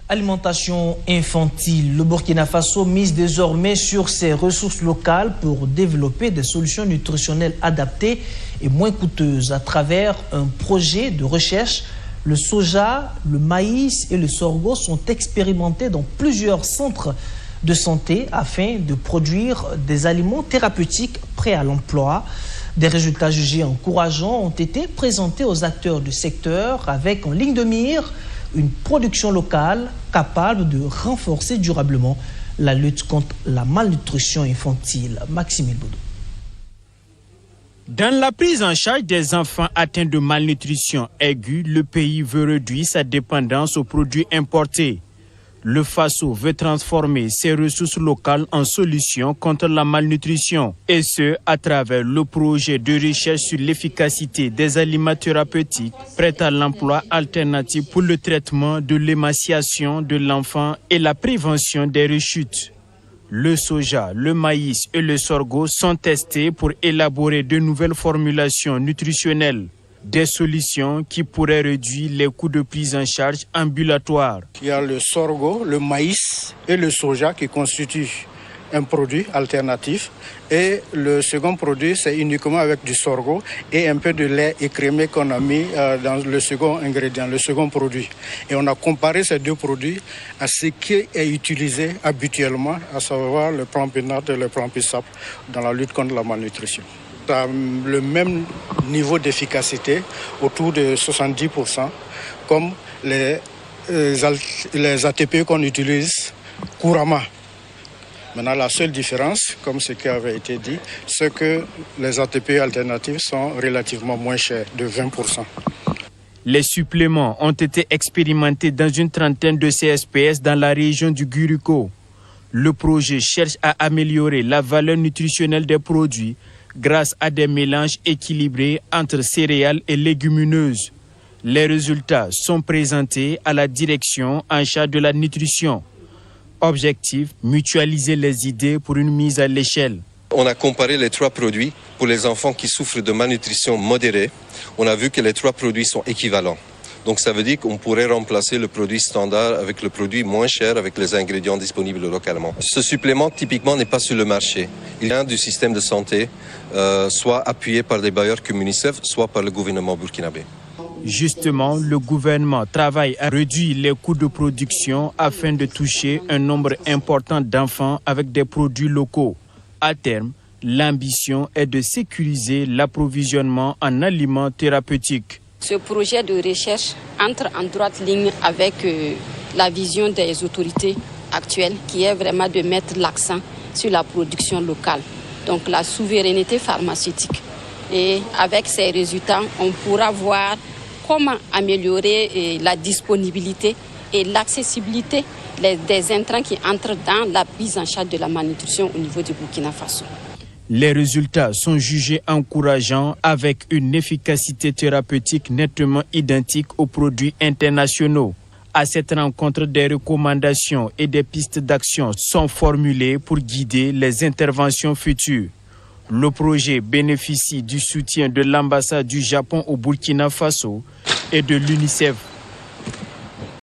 Alimentation infantile. Le Burkina Faso mise désormais sur ses ressources locales pour développer des solutions nutritionnelles adaptées et moins coûteuses à travers un projet de recherche. Le soja, le maïs et le sorgho sont expérimentés dans plusieurs centres de santé afin de produire des aliments thérapeutiques prêts à l'emploi. Des résultats jugés encourageants ont été présentés aux acteurs du secteur avec en ligne de mire une production locale capable de renforcer durablement la lutte contre la malnutrition infantile. Maxime Boudou. Dans la prise en charge des enfants atteints de malnutrition aiguë, le pays veut réduire sa dépendance aux produits importés. Le Faso veut transformer ses ressources locales en solutions contre la malnutrition, et ce, à travers le projet de recherche sur l'efficacité des aliments thérapeutiques prêts à l'emploi alternatif pour le traitement de l'émaciation de l'enfant et la prévention des rechutes. Le soja, le maïs et le sorgho sont testés pour élaborer de nouvelles formulations nutritionnelles. Des solutions qui pourraient réduire les coûts de prise en charge ambulatoire. Il y a le sorgho, le maïs et le soja qui constituent un produit alternatif. Et le second produit, c'est uniquement avec du sorgho et un peu de lait écrémé qu'on a mis dans le second ingrédient, le second produit. Et on a comparé ces deux produits à ce qui est utilisé habituellement, à savoir le Prompinat et le Prompisap dans la lutte contre la malnutrition. À le même niveau d'efficacité, autour de 70%, comme les ATP qu'on utilise couramment. Maintenant, la seule différence, comme ce qui avait été dit, c'est que les ATP alternatifs sont relativement moins chers, de 20%. Les suppléments ont été expérimentés dans une trentaine de CSPS dans la région du Guriko. Le projet cherche à améliorer la valeur nutritionnelle des produits grâce à des mélanges équilibrés entre céréales et légumineuses. Les résultats sont présentés à la direction en charge de la nutrition. Objectif, mutualiser les idées pour une mise à l'échelle. On a comparé les trois produits pour les enfants qui souffrent de malnutrition modérée. On a vu que les trois produits sont équivalents. Donc ça veut dire qu'on pourrait remplacer le produit standard avec le produit moins cher avec les ingrédients disponibles localement. Ce supplément typiquement n'est pas sur le marché. Il vient du système de santé, soit appuyé par des bailleurs comme UNICEF, soit par le gouvernement burkinabé. Justement, le gouvernement travaille à réduire les coûts de production afin de toucher un nombre important d'enfants avec des produits locaux. À terme, l'ambition est de sécuriser l'approvisionnement en aliments thérapeutiques. Ce projet de recherche entre en droite ligne avec la vision des autorités actuelles qui est vraiment de mettre l'accent sur la production locale, donc la souveraineté pharmaceutique. Et avec ces résultats, on pourra voir comment améliorer la disponibilité et l'accessibilité des intrants qui entrent dans la prise en charge de la malnutrition au niveau du Burkina Faso. Les résultats sont jugés encourageants avec une efficacité thérapeutique nettement identique aux produits internationaux. À cette rencontre, des recommandations et des pistes d'action sont formulées pour guider les interventions futures. Le projet bénéficie du soutien de l'ambassade du Japon au Burkina Faso et de l'UNICEF.